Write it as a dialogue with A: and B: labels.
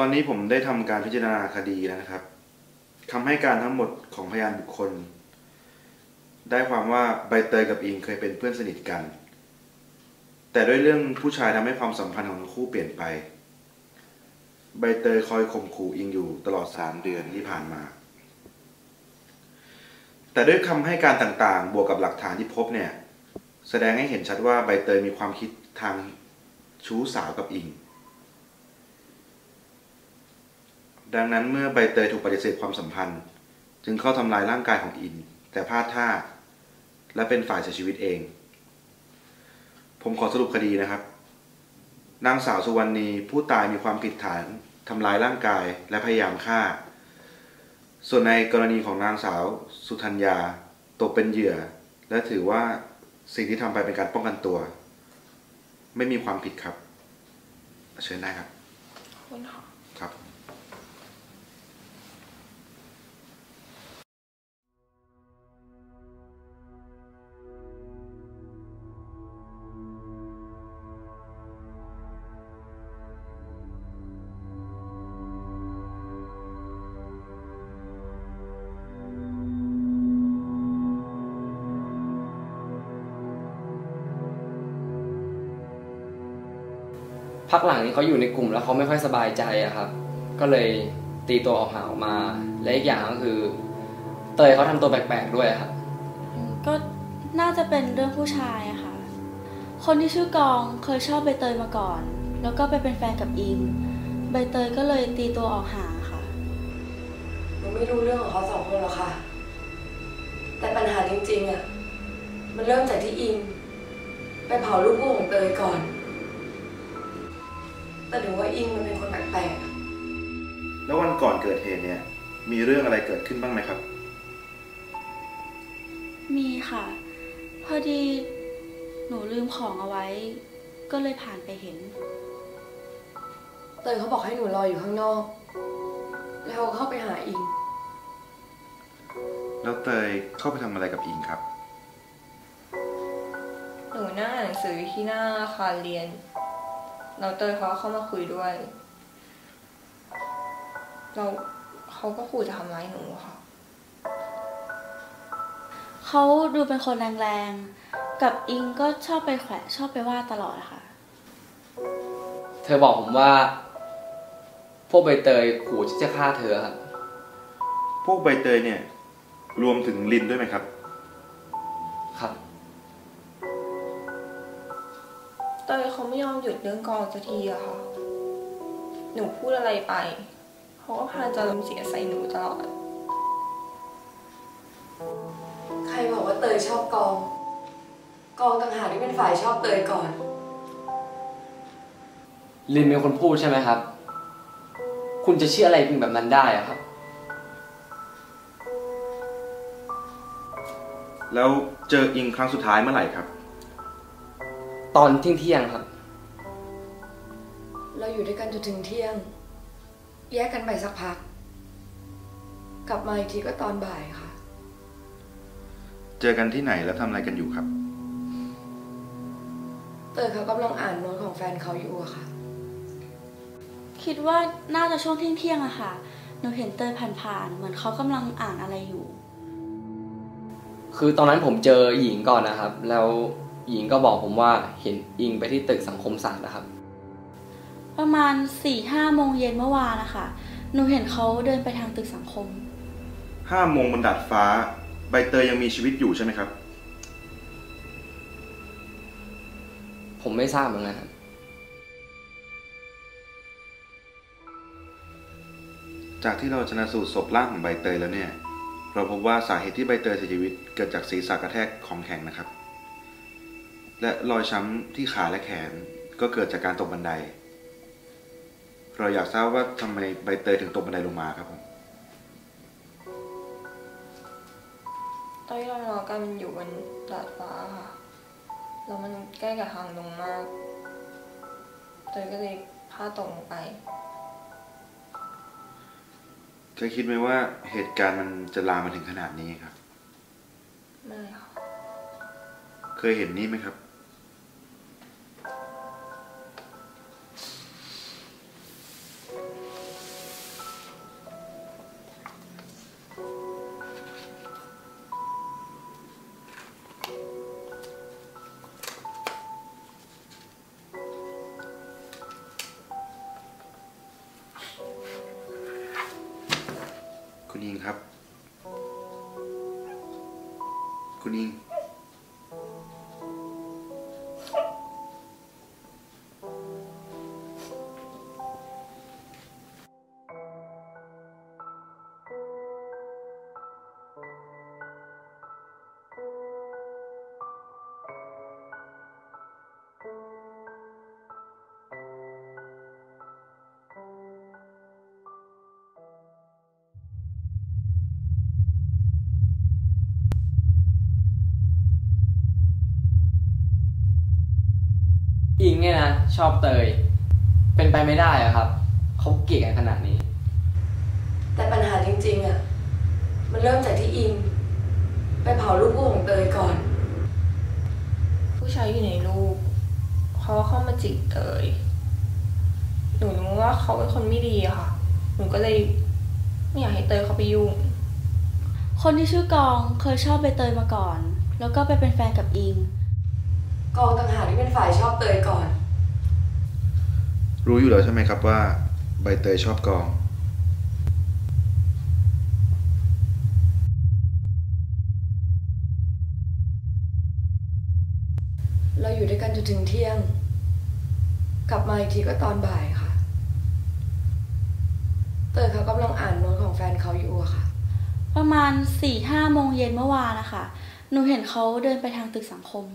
A: ตอนนี้ผมได้ทำการพิจารณาคดีแล้วนะครับคำให้การทั้งหมดของพยานบุคคลได้ความว่าใบเตยกับอิงเคยเป็นเพื่อนสนิทกันแต่ด้วยเรื่องผู้ชายทำให้ความสัมพันธ์ของทั้งคู่เปลี่ยนไปใบเตยคอยข่มขู่อิงอยู่ตลอด3 เดือนที่ผ่านมาแต่ด้วยคำให้การต่างๆบวกกับหลักฐานที่พบเนี่ยแสดงให้เห็นชัดว่าใบเตยมีความคิดทางชู้สาวกับอิงดังนั้นเมื่อใบเตยถูกปฏิเสธความสัมพันธ์จึงเข้าทำลายร่างกายของอิงแต่พลาดท่าและเป็นฝ่ายเสียชีวิตเองผมขอสรุปคดีนะครับนางสาวสุวรรณีผู้ตายมีความผิดฐานทำลายร่างกายและพยายามฆ่าส่วนในกรณีของนางสาวสุธัญญาตกเป็นเหยื่อและถือว่าสิ่งที่ทำไปเป็นการป้องกันตัวไม่มีความผิดครับเชิญได้ครับ
B: ขอบคุณค่ะ
A: ครับ
C: พักหลังนี้เขาอยู่ในกลุ่มแล้วเขาไม่ค่อยสบายใจอะครับก็เลยตีตัวออกห่างออกมาและอีกอย่างก็คือเตยเขาทำตัวแปลกๆด้วยครับ
D: ก็น่าจะเป็นเรื่องผู้ชายอะค่ะคนที่ชื่อกองเคยชอบใบเตยมาก่อนแล้วก็ไปเป็นแฟนกับอิมใบเตยก็เลยตีตัวออกห่างค่ะ
B: หนูไม่รู้เรื่องของเขา2 คนหรอกค่ะแต่ปัญหาจริงๆอะมันเริ่มจากที่อิมไปเผาลูกคู่ของเตยก่อนแต่ดูว่าอิงมันเป็นคนแปลก
A: ๆแล้ววันก่อนเกิดเหตุเนี่ยมีเรื่องอะไรเกิดขึ้นบ้างไหมครับ
D: มีค่ะพอดีหนูลืมของเอาไว้ก็เลยผ่านไปเห็น
B: เตยเขาบอกให้หนูรออยู่ข้างนอกแล้วเข้าไปหาอิง
A: แล้วเตยเข้าไปทำอะไรกับอิงครับ
E: หนูนั่งอ่านหนังสือที่หน้าอาคารเรียนเราเตยเขาเข้ามาคุยด้วยเขาก็ขู่จะทำร้ายหนูค่ะ
D: เขาดูเป็นคนแรงๆกับอิงก็ชอบไปแขวะชอบไปว่าตลอดค่ะ
C: เธอบอกผมว่าพวกใบเตยขู่จะฆ่าเธอครับ
A: พวกใบเตยเนี่ยรวมถึงลินด้วยไหมครับ
C: ครับ
E: เตยเขาไม่ยอมหยุดเรื่องกองสักทีอะค่ะหนูพูดอะไรไปเขาก็พาจะลมเสียใส่หนูตลอด
B: ใครบอกว่าเตยชอบกองต่างหากที่เป็นฝ่ายชอบเตยก่อน
C: ลินเป็นคนพูดใช่ไหมครับคุณจะเชื่ออะไรเป็นแบบนั้นได้อะครับ
A: แล้วเจออิงครั้งสุดท้ายเมื่อไหร่ครับ
C: ตอนเที่ยงครับ
B: เราอยู่ด้วยกันจนถึงเที่ยงแยกกันไปสักพักกลับมาอีกทีก็ตอนบ่ายค่ะ
A: เจอกันที่ไหนแล้วทำอะไรกันอยู่ครับ
B: เตยเขากำลังอ่านโน้ตของแฟนเขาอยู่อะค่ะ
D: คิดว่าน่าจะช่วงเที่ยงอะค่ะหนูเห็นเตยผ่านๆเหมือนเขากำลังอ่านอะไรอยู่
C: คือตอนนั้นผมเจอหญิงก่อนนะครับแล้วหญิงก็บอกผมว่าเห็นอิงไปที่ตึกสังคมศาสตร์นะครับ
D: ประมาณ 4-5 โมงเย็นเมื่อวานนะคะหนูเห็นเขาเดินไปทางตึกสังคม
A: 5 โมงบนดาดฟ้าใบเตยยังมีชีวิตอยู่ใช่ไหมครับ
C: ผมไม่ทราบเหมือนกันครับ
A: จากที่เราชันสูตรศพร่างของใบเตยแล้วเนี่ยเราพบว่าสาเหตุที่ใบเตยเสียชีวิตเกิดจากศีรษะกระแทกของแข็งนะครับและรอยช้ำที่ขาและแขนก็เกิดจากการตกบันไดเราอยากทราบว่าทำไมใบเตยถึงตกบันไดลงมาครับผม
E: ตอนที่เรานอนกันอยู่บนดาดฟ้าค่ะแล้วมันใกล้กับทางลงมากเตยก็เลยพลาดตกลงไป
A: เคยคิดไหมว่าเหตุการณ์มันจะลามมาถึงขนาดนี้ครับ
E: ไม่ค่ะ
A: เคยเห็นนี่ไหมครับ
E: ไ
A: คุณอิงครับ คุณอิง
C: อิงเนี่ยนะชอบเตย เป็นไปไม่ได้อะครับ เขาเกลียดกันขนาดนี้
B: แต่ปัญหาจริงๆอ่ะมันเริ่มจากที่อิงไปเผาลูกคู่ของเตยก่อน
E: ผู้ชายอยู่ในรูปเขาเข้ามาจิกเตยหนูรู้ว่าเขาเป็นคนไม่ดีอะค่ะ หนูก็เลยไม่อยากให้เตยเขาไปยุ่ง
D: คนที่ชื่อกองเคยชอบใบเตยมาก่อน แล้วก็ไปเป็นแฟนกับอิง
B: กองต่างหากที่เป็นฝ่ายชอบเตยก่อน
A: รู้อยู่แล้วใช่ไหมครับว่าใบเตยชอบกอง
B: เราอยู่ด้วยกันจนถึงเที่ยง กลับมาอีกทีก็ตอนบ่ายค่ะ เตยเขากำลังอ่านโน้ตของแฟนเขาอยู่อะค่ะ
D: ประมาณ 4-5 โมงเย็นเมื่อวานนะคะ หนูเห็นเขาเดินไปทางตึกสังคม